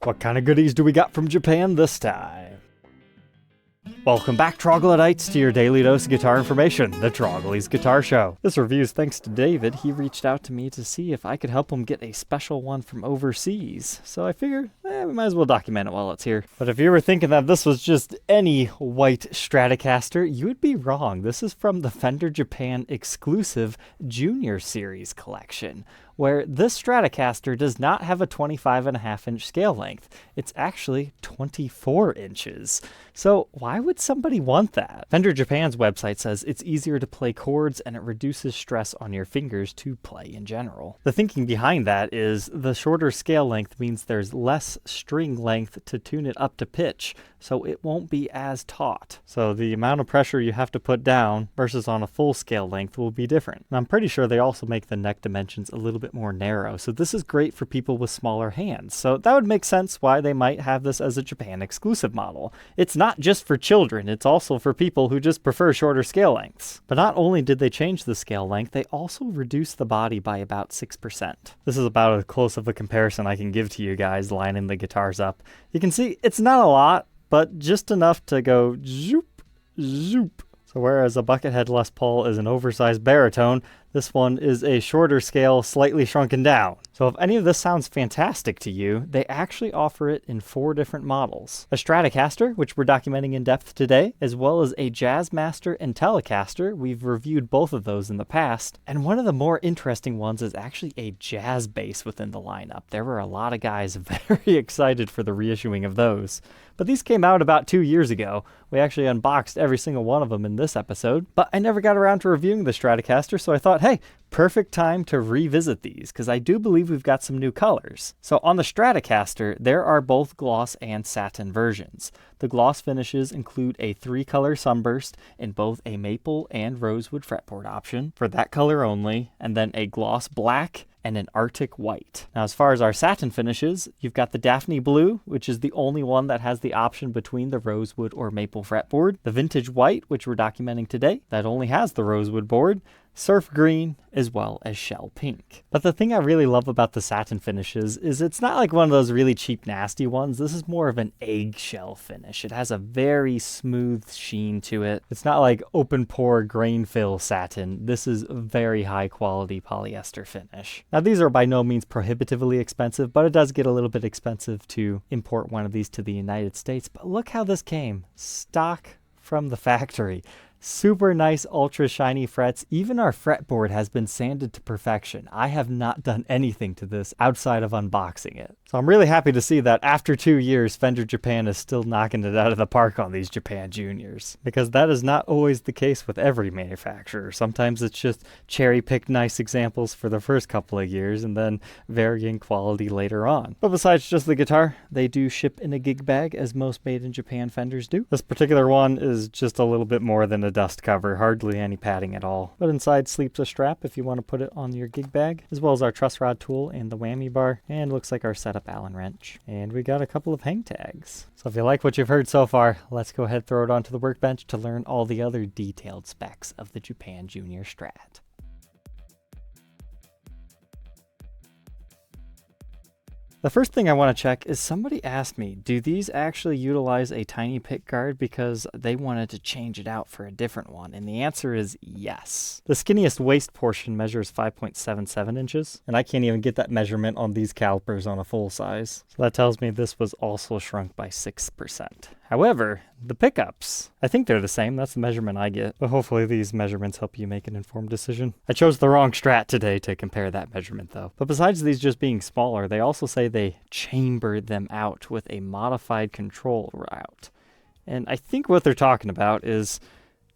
What kind of goodies do we got from Japan this time? Welcome back, troglodytes, to your daily dose of guitar information, the Trogly's Guitar Show. This review is thanks to David. He reached out to me to see if I could help him get a special one from overseas. So I figured, we might as well document it while it's here. But if you were thinking that this was just any white Stratocaster, you would be wrong. This is from the Fender Japan exclusive Junior Series collection, where this Stratocaster does not have a 25.5-inch scale length. It's actually 24 inches. So why would somebody want that? Fender Japan's website says it's easier to play chords and it reduces stress on your fingers to play in general. The thinking behind that is the shorter scale length means there's less string length to tune it up to pitch, so it won't be as taut. So the amount of pressure you have to put down versus on a full scale length will be different. And I'm pretty sure they also make the neck dimensions a little bit more narrow, so this is great for people with smaller hands. So that would make sense why they might have this as a Japan exclusive model. It's not just for children, it's also for people who just prefer shorter scale lengths. But not only did they change the scale length, they also reduced the body by about 6%. This is about as close of a comparison I can give to you guys lining the guitars up. You can see it's not a lot, but just enough to go zoop, zoop. So whereas a Buckethead Les Paul is an oversized baritone, this one is a shorter scale, slightly shrunken down. So if any of this sounds fantastic to you, they actually offer it in 4 different models. A Stratocaster, which we're documenting in depth today, as well as a Jazzmaster and Telecaster. We've reviewed both of those in the past. And one of the more interesting ones is actually a jazz bass within the lineup. There were a lot of guys very excited for the reissuing of those. But these came out about 2 years ago. We actually unboxed every single one of them in this episode, but I never got around to reviewing the Stratocaster, so I thought, hey, perfect time to revisit these, because I do believe we've got some new colors. So on the Stratocaster, there are both gloss and satin versions. The gloss finishes include a 3-color sunburst in both a maple and rosewood fretboard option for that color only, and then a gloss black and an Arctic white. Now, as far as our satin finishes, you've got the Daphne blue, which is the only one that has the option between the rosewood or maple fretboard, the vintage white, which we're documenting today, that only has the rosewood board, surf green, as well as shell pink. But the thing I really love about the satin finishes is it's not like one of those really cheap, nasty ones. This is more of an eggshell finish. It has a very smooth sheen to it. It's not like open pore grain fill satin. This is a very high quality polyester finish. Now, these are by no means prohibitively expensive, but it does get a little bit expensive to import one of these to the United States. But look how this came. Stock from the factory. Super nice, ultra shiny frets. Even our fretboard has been sanded to perfection. I have not done anything to this outside of unboxing it. So I'm really happy to see that after 2 years, Fender Japan is still knocking it out of the park on these Japan Juniors. Because that is not always the case with every manufacturer. Sometimes it's just cherry-picked nice examples for the first couple of years and then varying quality later on. But besides just the guitar, they do ship in a gig bag, as most made in Japan Fenders do. This particular one is just a little bit more than a dust cover, hardly any padding at all. But inside sleeps a strap if you want to put it on your gig bag, as well as our truss rod tool and the whammy bar, and looks like our setup Allen wrench. And we got a couple of hang tags. So if you like what you've heard so far, let's go ahead and throw it onto the workbench to learn all the other detailed specs of the Japan Junior Strat. The first thing I want to check is somebody asked me, do these actually utilize a tiny pick guard because they wanted to change it out for a different one? And the answer is yes. The skinniest waist portion measures 5.77 inches, and I can't even get that measurement on these calipers on a full size. So that tells me this was also shrunk by 6%. However, the pickups, I think they're the same. That's the measurement I get. But hopefully these measurements help you make an informed decision. I chose the wrong Strat today to compare that measurement though. But besides these just being smaller, they also say they chambered them out with a modified control route. And I think what they're talking about is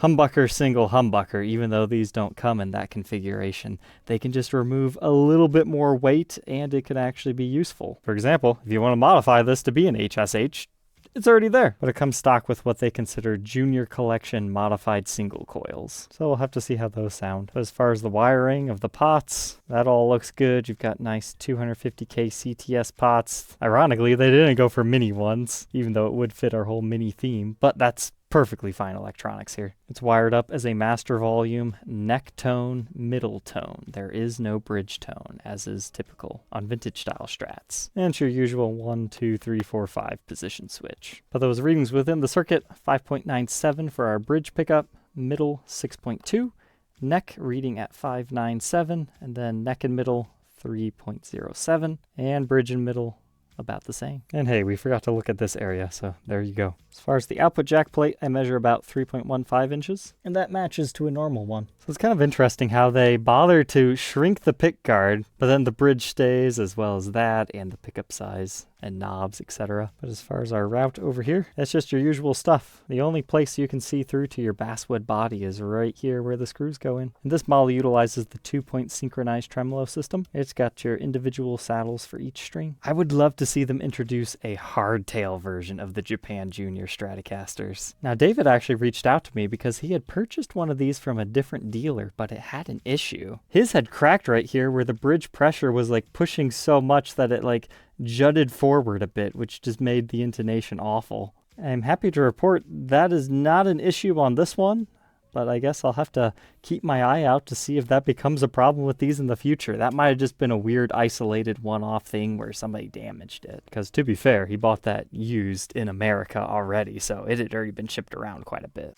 humbucker, single humbucker. Even though these don't come in that configuration, they can just remove a little bit more weight and it can actually be useful. For example, if you want to modify this to be an HSH, it's already there, but it comes stock with what they consider Junior Collection modified single coils. So we'll have to see how those sound. But as far as the wiring of the pots, that all looks good. You've got nice 250K CTS pots. Ironically, they didn't go for mini ones, even though it would fit our whole mini theme, but that's perfectly fine electronics here. It's wired up as a master volume, neck tone, middle tone. There is no bridge tone, as is typical on vintage style Strats. And it's your usual 1, 2, 3, 4, 5 position switch. But those readings within the circuit, 5.97 for our bridge pickup, middle 6.2, neck reading at 597, and then neck and middle 3.07, and bridge and middle about the same. And hey, we forgot to look at this area, so there you go. As far as the output jack plate, I measure about 3.15 inches, and that matches to a normal one. So it's kind of interesting how they bother to shrink the pick guard, but then the bridge stays as well as that, and the pickup size and knobs, etc. But as far as our route over here, that's just your usual stuff. The only place you can see through to your basswood body is right here where the screws go in. And this model utilizes the 2-point synchronized tremolo system. It's got your individual saddles for each string. I would love to see them introduce a hardtail version of the Japan Junior Stratocasters. Now, David actually reached out to me because he had purchased one of these from a different dealer, but it had an issue. His had cracked right here where the bridge pressure was like pushing so much that it like jutted forward a bit, which just made the intonation awful. I'm happy to report that is not an issue on this one, but I guess I'll have to keep my eye out to see if that becomes a problem with these in the future. That might have just been a weird isolated one-off thing where somebody damaged it. Because to be fair, he bought that used in America already, so it had already been shipped around quite a bit.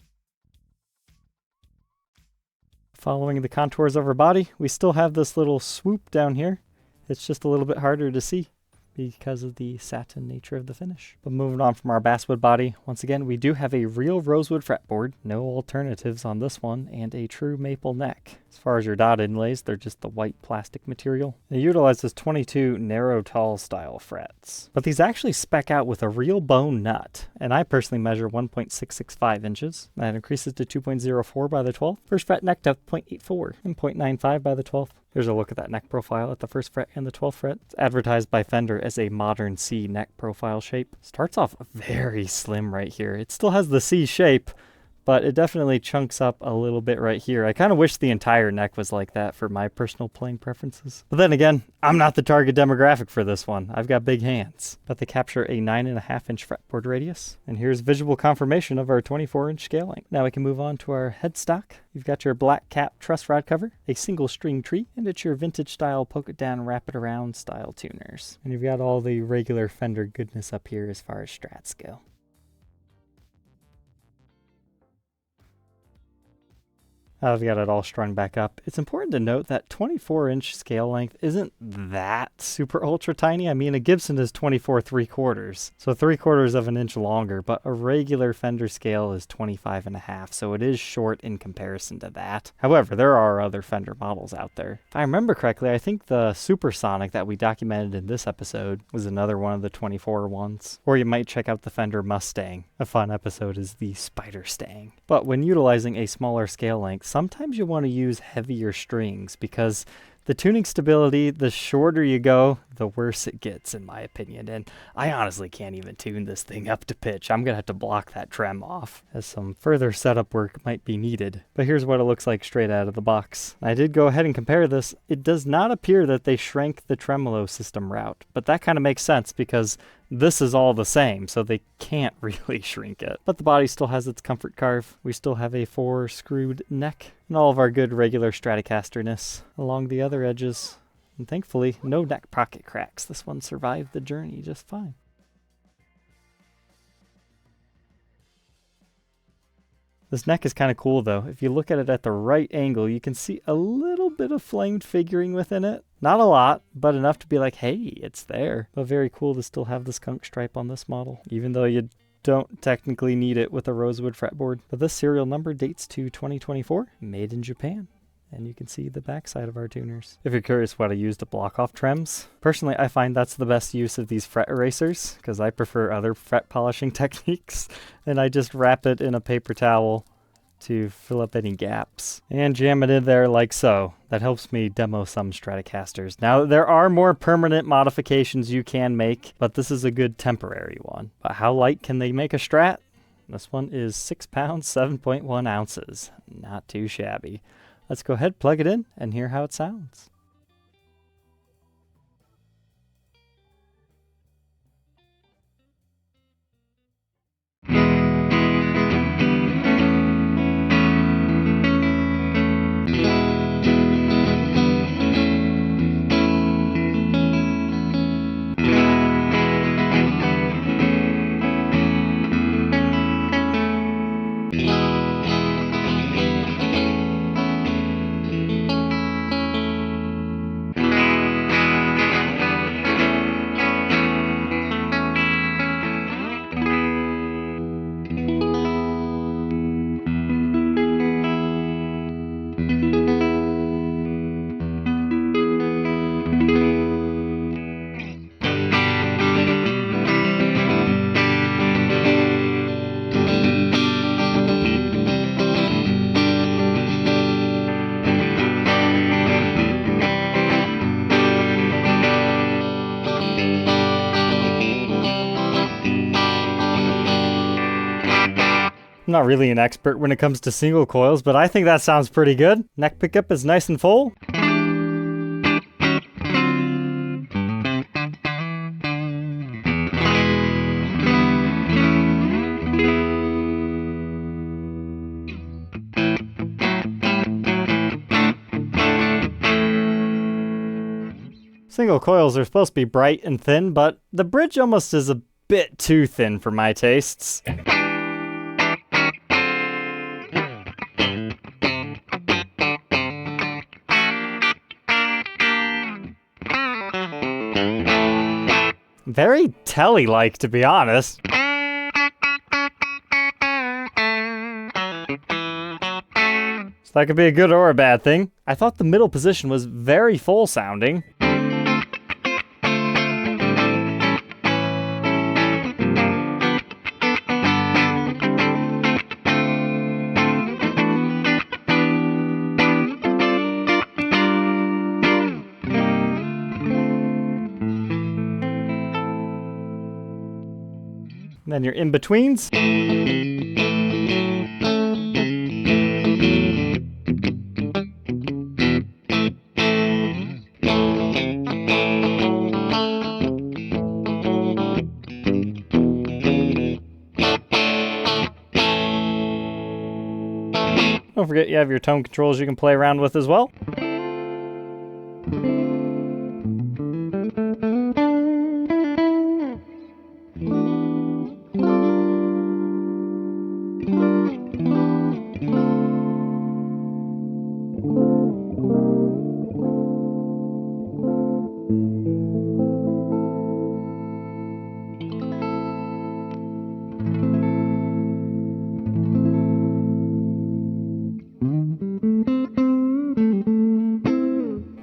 Following the contours of our body, we still have this little swoop down here. It's just a little bit harder to see because of the satin nature of the finish. But moving on from our basswood body, once again, we do have a real rosewood fretboard, no alternatives on this one, and a true maple neck. As far as your dot inlays, they're just the white plastic material. It utilizes 22 narrow tall style frets. But these actually spec out with a real bone nut, and I personally measure 1.665 inches. That increases to 2.04 by the 12th. First fret neck depth 0.84 and 0.95 by the 12th. Here's a look at that neck profile at the first fret and the 12th fret. It's advertised by Fender as a modern C neck profile shape. Starts off very slim right here. It still has the C shape, but it definitely chunks up a little bit right here. I kind of wish the entire neck was like that for my personal playing preferences. But then again, I'm not the target demographic for this one. I've got big hands. But they capture a 9.5-inch fretboard radius. And here's visual confirmation of our 24-inch scale length. Now we can move on to our headstock. You've got your black cap truss rod cover, a single string tree, and it's your vintage style poke it down, wrap it around style tuners. And you've got all the regular Fender goodness up here as far as Strats go. I've got it all strung back up. It's important to note that 24-inch scale length isn't that super ultra tiny. I mean, a Gibson is 24 3/4, so 3/4 of an inch longer, but a regular Fender scale is 25.5, so it is short in comparison to that. However, there are other Fender models out there. If I remember correctly, I think the Supersonic that we documented in this episode was another one of the 24 ones. Or you might check out the Fender Mustang. A fun episode is the Spider Stang. But when utilizing a smaller scale length, sometimes you want to use heavier strings because the tuning stability, the shorter you go, the worse it gets, in my opinion. And I honestly can't even tune this thing up to pitch. I'm going to have to block that trem off, as some further setup work might be needed. But here's what it looks like straight out of the box. I did go ahead and compare this. It does not appear that they shrank the tremolo system route, but that kind of makes sense because this is all the same, so they can't really shrink it. But the body still has its comfort carve. We still have a 4-screwed neck and all of our good regular Stratocaster-ness along the other edges. And thankfully, no neck pocket cracks. This one survived the journey just fine. This neck is kind of cool though. If you look at it at the right angle, you can see a little bit of flamed figuring within it. Not a lot, but enough to be like, hey, it's there. But very cool to still have this skunk stripe on this model, even though you don't technically need it with a rosewood fretboard. But this serial number dates to 2024, made in Japan. And you can see the backside of our tuners. If you're curious what I use to block off trems, personally I find that's the best use of these fret erasers because I prefer other fret polishing techniques, and I just wrap it in a paper towel to fill up any gaps and jam it in there like so. That helps me demo some Stratocasters. Now there are more permanent modifications you can make, but this is a good temporary one. But how light can they make a Strat? This one is 6 pounds, 7.1 ounces. Not too shabby. Let's go ahead, plug it in, and hear how it sounds. I'm not really an expert when it comes to single coils, but I think that sounds pretty good. Neck pickup is nice and full. Single coils are supposed to be bright and thin, but the bridge almost is a bit too thin for my tastes. Very telly-like, to be honest. So that could be a good or a bad thing. I thought the middle position was very full sounding. Then your in-betweens. Don't forget you have your tone controls you can play around with as well.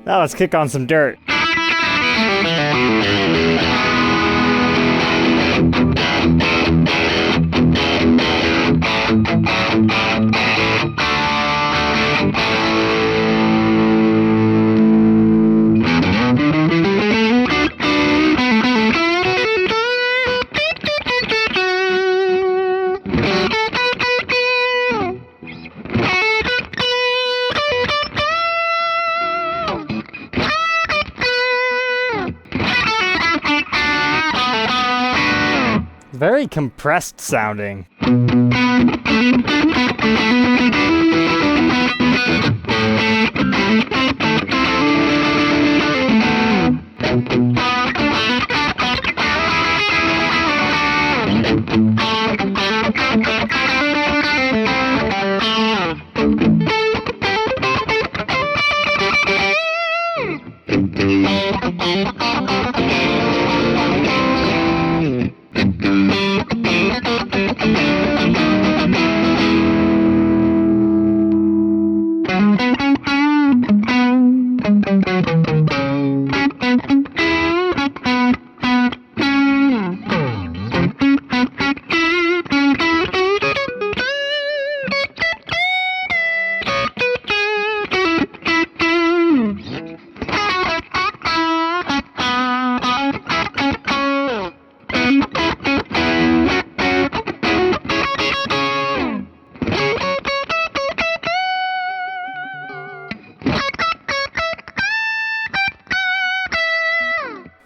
Now let's kick on some dirt. Very compressed sounding.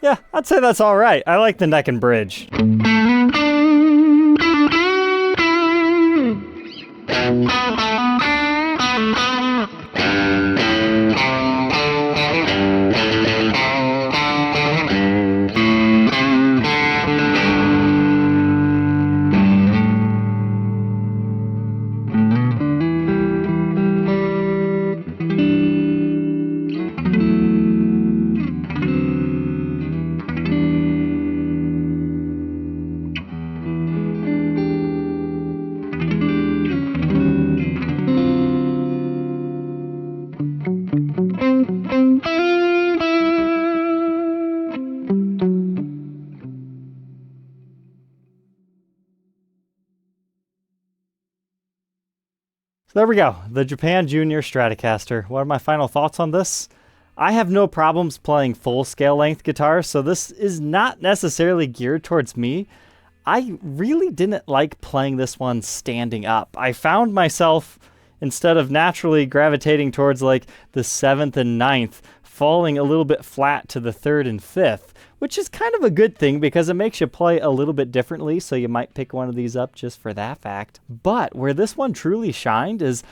Yeah, I'd say that's all right. I like the neck and bridge. So there we go, the Japan Junior Stratocaster. What are my final thoughts on this? I have no problems playing full scale length guitars, so this is not necessarily geared towards me. I really didn't like playing this one standing up. I found myself, instead of naturally gravitating towards like the 7th and 9th, falling a little bit flat to the 3rd and 5th, which is kind of a good thing because it makes you play a little bit differently, so you might pick one of these up just for that fact. But where this one truly shined is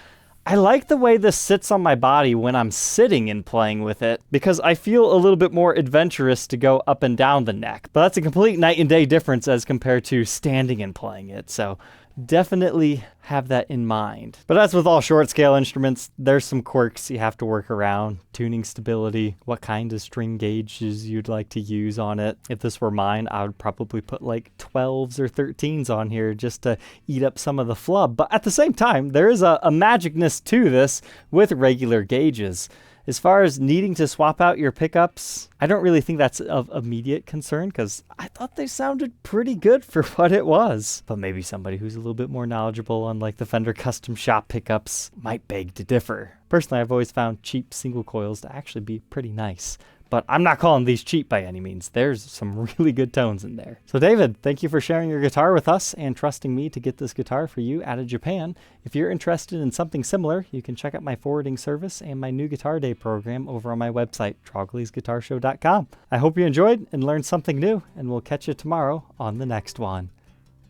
I like the way this sits on my body when I'm sitting and playing with it, because I feel a little bit more adventurous to go up and down the neck. But that's a complete night and day difference as compared to standing and playing it, so definitely have that in mind. But as with all short scale instruments, there's some quirks you have to work around. Tuning stability, what kind of string gauges you'd like to use on it. If this were mine, I would probably put like 12s or 13s on here just to eat up some of the flub. But at the same time, there is a magicness to this with regular gauges. As far as needing to swap out your pickups, I don't really think that's of immediate concern because I thought they sounded pretty good for what it was. But maybe somebody who's a little bit more knowledgeable on like the Fender custom shop pickups might beg to differ. Personally, I've always found cheap single coils to actually be pretty nice. But I'm not calling these cheap by any means. There's some really good tones in there. So David, thank you for sharing your guitar with us and trusting me to get this guitar for you out of Japan. If you're interested in something similar, you can check out my forwarding service and my new Guitar Day program over on my website, troglysguitarshow.com. I hope you enjoyed and learned something new, and we'll catch you tomorrow on the next one.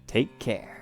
Take care.